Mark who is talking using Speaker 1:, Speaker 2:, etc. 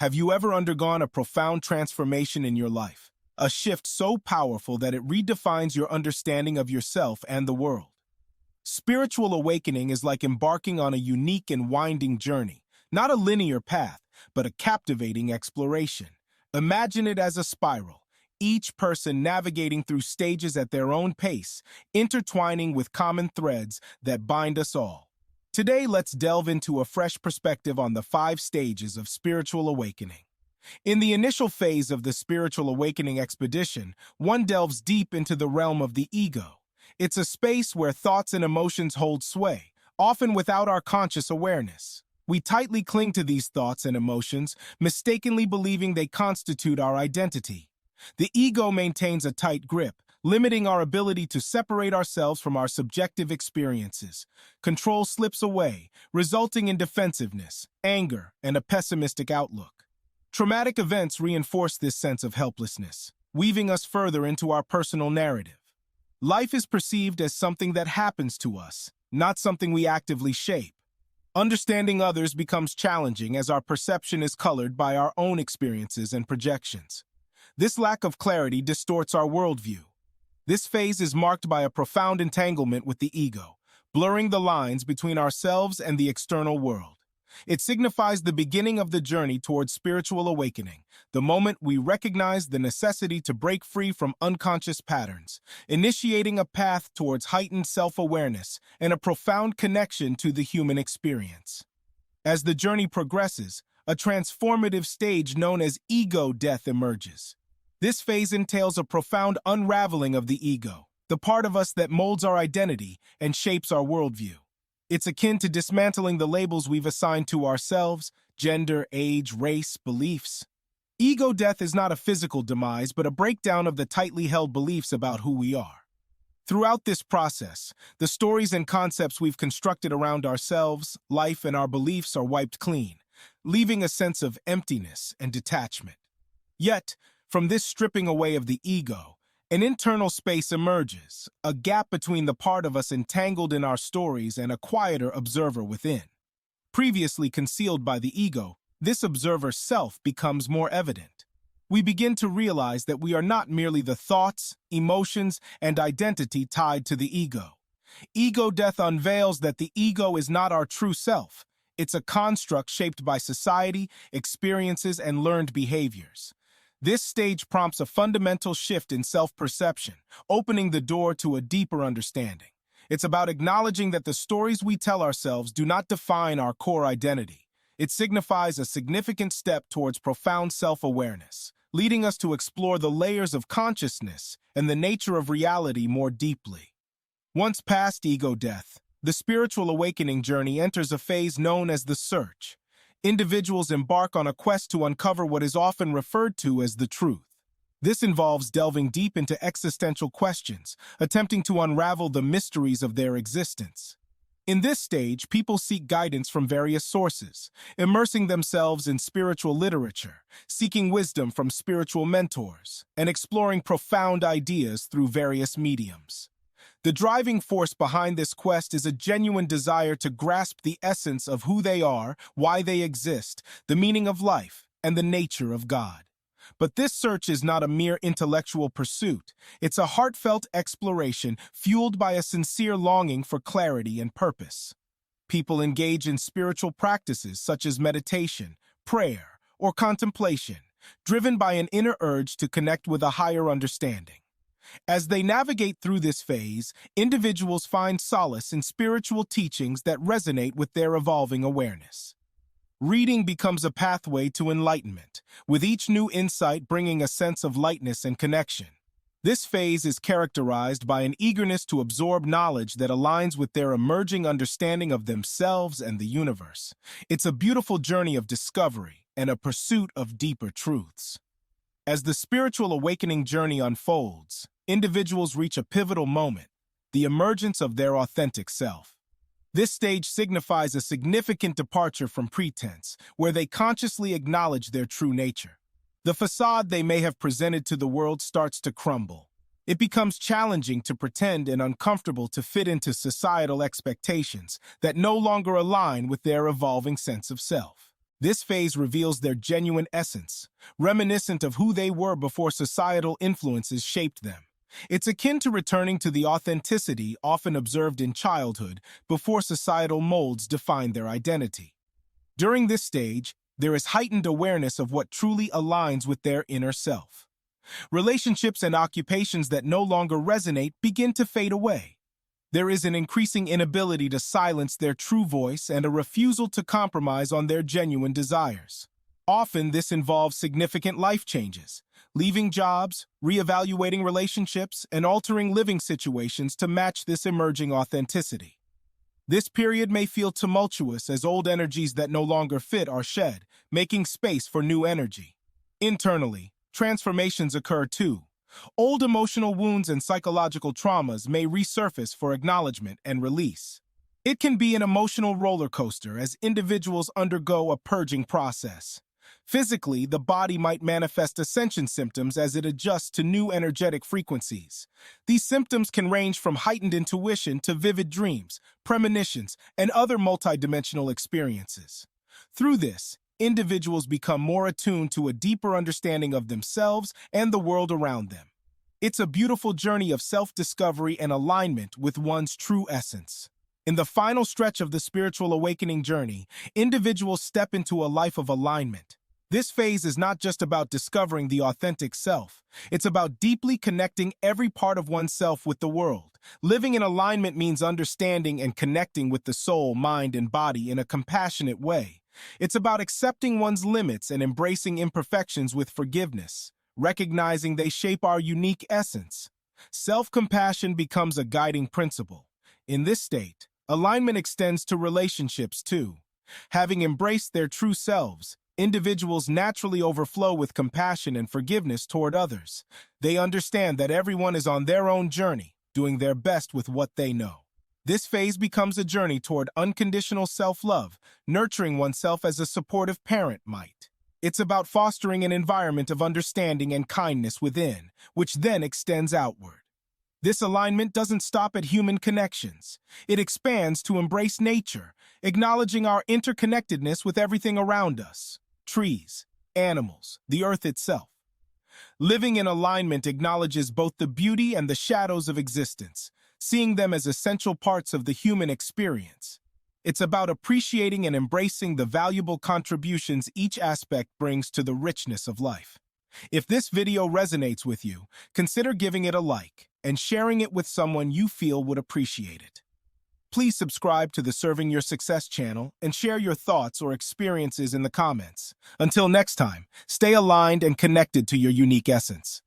Speaker 1: Have you ever undergone a profound transformation in your life? A shift so powerful that it redefines your understanding of yourself and the world. Spiritual awakening is like embarking on a unique and winding journey, not a linear path, but a captivating exploration. Imagine it as a spiral, each person navigating through stages at their own pace, intertwining with common threads that bind us all. Today, let's delve into a fresh perspective on the 5 stages of spiritual awakening. In the initial phase of the spiritual awakening expedition, one delves deep into the realm of the ego. It's a space where thoughts and emotions hold sway, often without our conscious awareness. We tightly cling to these thoughts and emotions, mistakenly believing they constitute our identity. The ego maintains a tight grip, limiting our ability to separate ourselves from our subjective experiences. Control slips away, resulting in defensiveness, anger, and a pessimistic outlook. Traumatic events reinforce this sense of helplessness, weaving us further into our personal narrative. Life is perceived as something that happens to us, not something we actively shape. Understanding others becomes challenging as our perception is colored by our own experiences and projections. This lack of clarity distorts our worldview. This phase is marked by a profound entanglement with the ego, blurring the lines between ourselves and the external world. It signifies the beginning of the journey towards spiritual awakening, the moment we recognize the necessity to break free from unconscious patterns, initiating a path towards heightened self-awareness and a profound connection to the human experience. As the journey progresses, a transformative stage known as ego death emerges. This phase entails a profound unraveling of the ego, the part of us that molds our identity and shapes our worldview. It's akin to dismantling the labels we've assigned to ourselves: gender, age, race, beliefs. Ego death is not a physical demise, but a breakdown of the tightly held beliefs about who we are. Throughout this process, the stories and concepts we've constructed around ourselves, life, and our beliefs are wiped clean, leaving a sense of emptiness and detachment. Yet, from this stripping away of the ego, an internal space emerges, a gap between the part of us entangled in our stories and a quieter observer within. Previously concealed by the ego, this observer self becomes more evident. We begin to realize that we are not merely the thoughts, emotions, and identity tied to the ego. Ego death unveils that the ego is not our true self. It's a construct shaped by society, experiences, and learned behaviors. This stage prompts a fundamental shift in self-perception, opening the door to a deeper understanding. It's about acknowledging that the stories we tell ourselves do not define our core identity. It signifies a significant step towards profound self-awareness, leading us to explore the layers of consciousness and the nature of reality more deeply. Once past ego death, the spiritual awakening journey enters a phase known as the search. Individuals embark on a quest to uncover what is often referred to as the truth. This involves delving deep into existential questions, attempting to unravel the mysteries of their existence. In this stage, people seek guidance from various sources, immersing themselves in spiritual literature, seeking wisdom from spiritual mentors, and exploring profound ideas through various mediums. The driving force behind this quest is a genuine desire to grasp the essence of who they are, why they exist, the meaning of life, and the nature of God. But this search is not a mere intellectual pursuit. It's a heartfelt exploration fueled by a sincere longing for clarity and purpose. People engage in spiritual practices such as meditation, prayer, or contemplation, driven by an inner urge to connect with a higher understanding. As they navigate through this phase, individuals find solace in spiritual teachings that resonate with their evolving awareness. Reading becomes a pathway to enlightenment, with each new insight bringing a sense of lightness and connection. This phase is characterized by an eagerness to absorb knowledge that aligns with their emerging understanding of themselves and the universe. It's a beautiful journey of discovery and a pursuit of deeper truths. As the spiritual awakening journey unfolds, individuals reach a pivotal moment, the emergence of their authentic self. This stage signifies a significant departure from pretense, where they consciously acknowledge their true nature. The facade they may have presented to the world starts to crumble. It becomes challenging to pretend and uncomfortable to fit into societal expectations that no longer align with their evolving sense of self. This phase reveals their genuine essence, reminiscent of who they were before societal influences shaped them. It's akin to returning to the authenticity often observed in childhood before societal molds define their identity. During this stage, there is heightened awareness of what truly aligns with their inner self. Relationships and occupations that no longer resonate begin to fade away. There is an increasing inability to silence their true voice and a refusal to compromise on their genuine desires. Often, this involves significant life changes, leaving jobs, reevaluating relationships, and altering living situations to match this emerging authenticity. This period may feel tumultuous as old energies that no longer fit are shed, making space for new energy. Internally, transformations occur too. Old emotional wounds and psychological traumas may resurface for acknowledgement and release. It can be an emotional roller coaster as individuals undergo a purging process. Physically, the body might manifest ascension symptoms as it adjusts to new energetic frequencies. These symptoms can range from heightened intuition to vivid dreams, premonitions, and other multidimensional experiences. Through this, individuals become more attuned to a deeper understanding of themselves and the world around them. It's a beautiful journey of self-discovery and alignment with one's true essence. In the final stretch of the spiritual awakening journey, individuals step into a life of alignment. This phase is not just about discovering the authentic self. It's about deeply connecting every part of oneself with the world. Living in alignment means understanding and connecting with the soul, mind, and body in a compassionate way. It's about accepting one's limits and embracing imperfections with forgiveness, recognizing they shape our unique essence. Self-compassion becomes a guiding principle. In this state, alignment extends to relationships too. Having embraced their true selves, individuals naturally overflow with compassion and forgiveness toward others. They understand that everyone is on their own journey, doing their best with what they know. This phase becomes a journey toward unconditional self-love, nurturing oneself as a supportive parent might. It's about fostering an environment of understanding and kindness within, which then extends outward. This alignment doesn't stop at human connections. It expands to embrace nature, acknowledging our interconnectedness with everything around us: trees, animals, the earth itself. Living in alignment acknowledges both the beauty and the shadows of existence, seeing them as essential parts of the human experience. It's about appreciating and embracing the valuable contributions each aspect brings to the richness of life. If this video resonates with you, consider giving it a like and sharing it with someone you feel would appreciate it. Please subscribe to the Serving Your Success channel and share your thoughts or experiences in the comments. Until next time, stay aligned and connected to your unique essence.